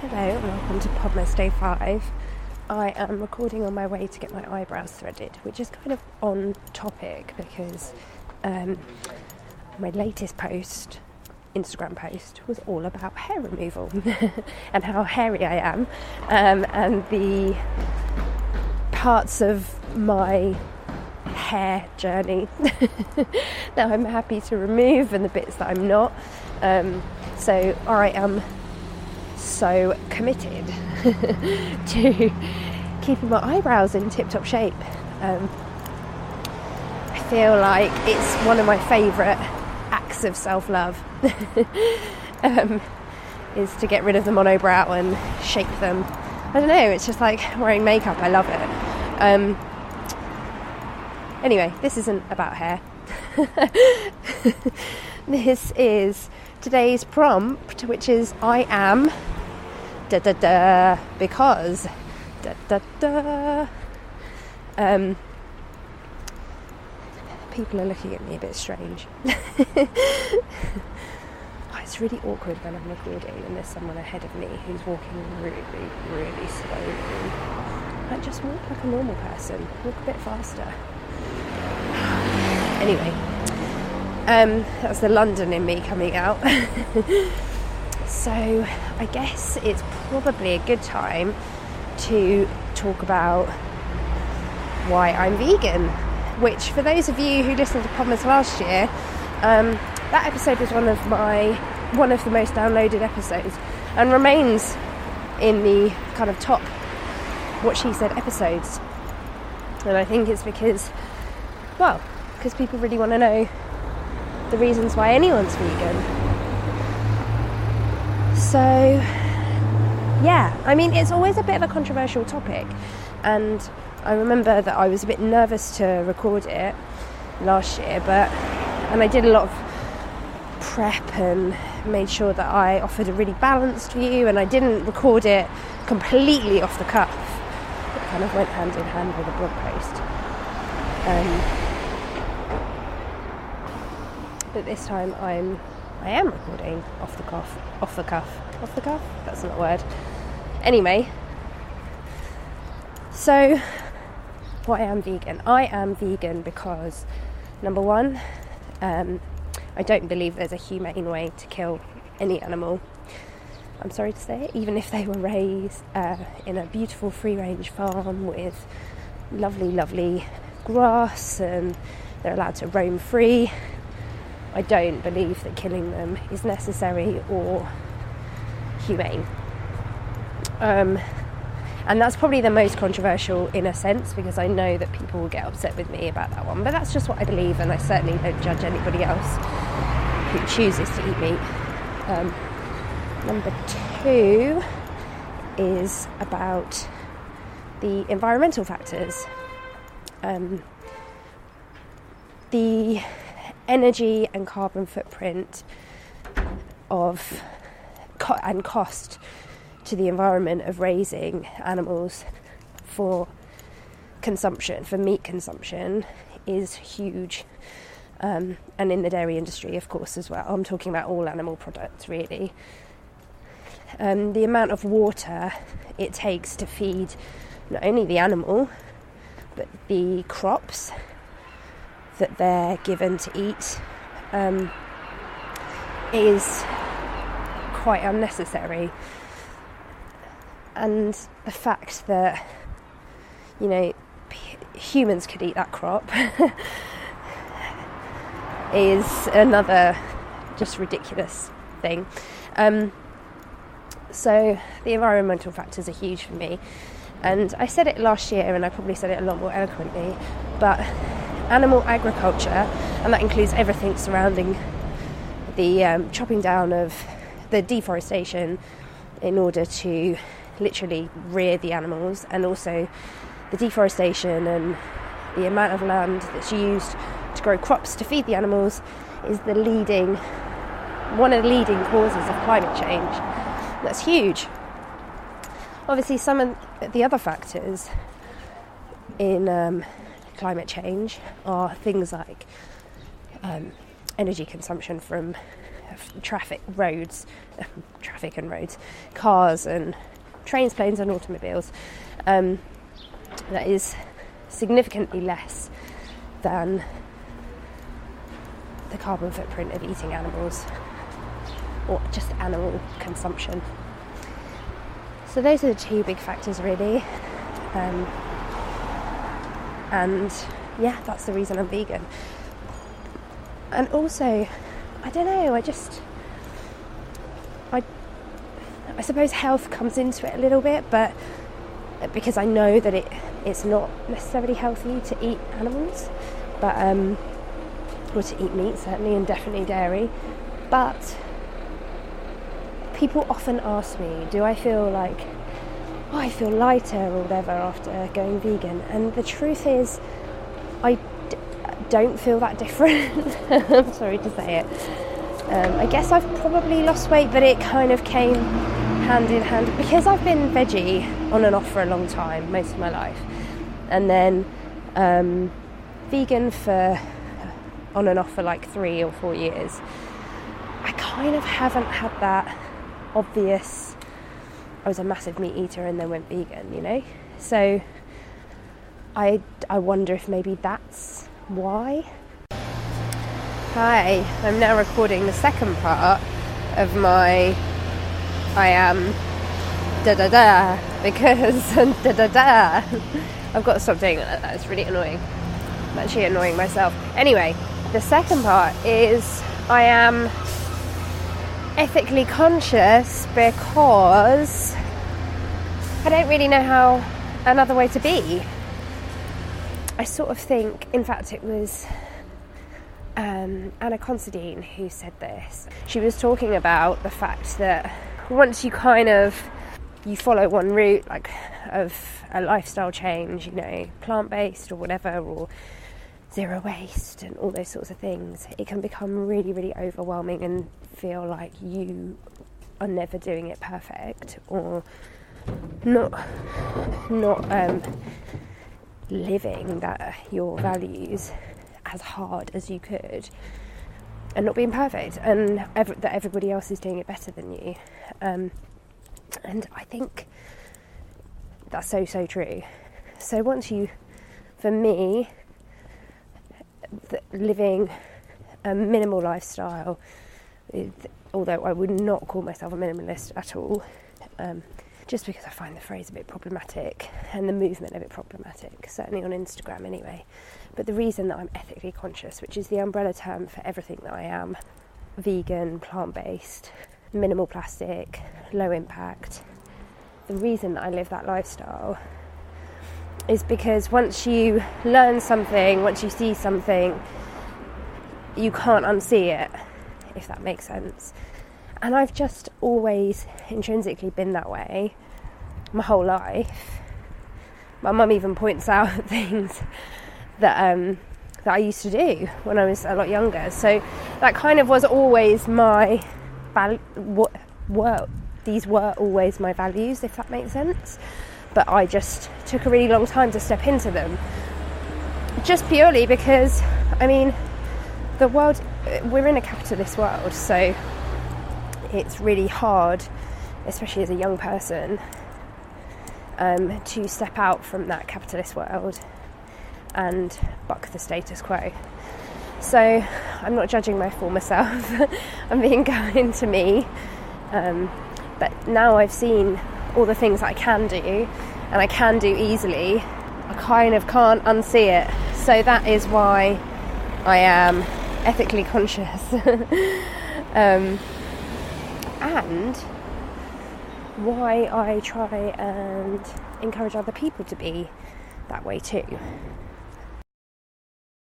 Hello and welcome to Podmas Day 5. I am recording on my way to get my eyebrows threaded, which is kind of on topic because my latest Instagram post, was all about hair removal and how hairy I am, and the parts of my hair journey that I'm happy to remove and the bits that I'm not. So I am so committed to keeping my eyebrows in tip-top shape. I feel like it's one of my favourite acts of self-love is to get rid of the monobrow and shape them. I don't know, it's just like wearing makeup. I love it. Anyway, this isn't about hair. This is today's prompt, which is I am because people are looking at me a bit strange. It's really awkward when I'm recording and there's someone ahead of me who's walking really, really slowly. Like, just walk like a normal person, walk a bit faster. Anyway, that's the London in me coming out. So I guess it's probably a good time to talk about why I'm vegan, which for those of you who listened to Podmas last year, that episode was one of the most downloaded episodes and remains in the kind of top What She Said episodes. And I think it's because people really want to know the reasons why anyone's vegan. So, yeah, I mean, it's always a bit of a controversial topic, and I remember that I was a bit nervous to record it last year, and I did a lot of prep and made sure that I offered a really balanced view, and I didn't record it completely off the cuff. It kind of went hand in hand with a blog post. But this time I am recording off the cuff. That's not a word. Anyway, so why I am vegan? I am vegan because, number one, I don't believe there's a humane way to kill any animal. I'm sorry to say it, even if they were raised in a beautiful free-range farm with lovely grass and they're allowed to roam free. I don't believe that killing them is necessary or humane. And that's probably the most controversial in a sense, because I know that people will get upset with me about that one. But that's just what I believe, and I certainly don't judge anybody else who chooses to eat meat. Number two is about the environmental factors. The energy and carbon footprint and cost to the environment of raising animals for consumption, for meat consumption, is huge. And in the dairy industry, of course, as well. I'm talking about all animal products, really. The amount of water it takes to feed not only the animal, but the crops that they're given to eat is quite unnecessary. And the fact that, humans could eat that crop is another just ridiculous thing. So the environmental factors are huge for me. And I said it last year, and I probably said it a lot more eloquently, but animal agriculture, and that includes everything surrounding the chopping down of the deforestation in order to literally rear the animals, and also the deforestation and the amount of land that's used to grow crops to feed the animals, is one of the leading causes of climate change. That's huge. Obviously, some of the other factors in climate change are things like energy consumption from traffic and roads, cars and trains, planes and automobiles, that is significantly less than the carbon footprint of eating animals or just animal consumption. So those are the two big factors really, and yeah, that's the reason I'm vegan. And also, I don't know, I suppose health comes into it a little bit, but because I know that it's not necessarily healthy to eat animals, but or to eat meat certainly, and definitely dairy. But people often ask me, do I feel like, I feel lighter or whatever after going vegan? And the truth is, I don't feel that different. I'm sorry to say it. I guess I've probably lost weight, but it kind of came hand in hand because I've been veggie on and off for a long time, most of my life, and then vegan for on and off for like 3 or 4 years. I kind of haven't had that obvious, I was a massive meat eater and then went vegan, you know? So I wonder if maybe that's why. Hi, I'm now recording the second part of my I am da-da-da because da-da-da. I've got to stop doing that, it's really annoying. I'm actually annoying myself. Anyway, the second part is I am ethically conscious because I don't really know how another way to be. I sort of think, in fact it was Anna Considine who said this. She was talking about the fact that once you follow one route, like of a lifestyle change, you know, plant-based or whatever, or zero waste and all those sorts of things, it can become really, really overwhelming and feel like you are never doing it perfect or not living your values as hard as you could, and not being perfect, and that everybody else is doing it better than you. And I think that's so true. So for me, living a minimal lifestyle, although I would not call myself a minimalist at all, just because I find the phrase a bit problematic and the movement a bit problematic, certainly on Instagram anyway. But the reason that I'm ethically conscious, which is the umbrella term for everything that I am, vegan, plant-based, minimal plastic, low impact, the reason that I live that lifestyle is because once you learn something, once you see something, you can't unsee it, if that makes sense. And I've just always intrinsically been that way my whole life. My mum even points out things that I used to do when I was a lot younger. So that kind of was always my these were always my values, if that makes sense. But I just took a really long time to step into them, just purely because, I mean, the world, we're in a capitalist world, so it's really hard, especially as a young person, to step out from that capitalist world and buck the status quo. So I'm not judging my former self. I'm being kind to me. But now I've seen all the things that I can do, and I can do easily, I kind of can't unsee it. So that is why I am ethically conscious. And why I try and encourage other people to be that way too.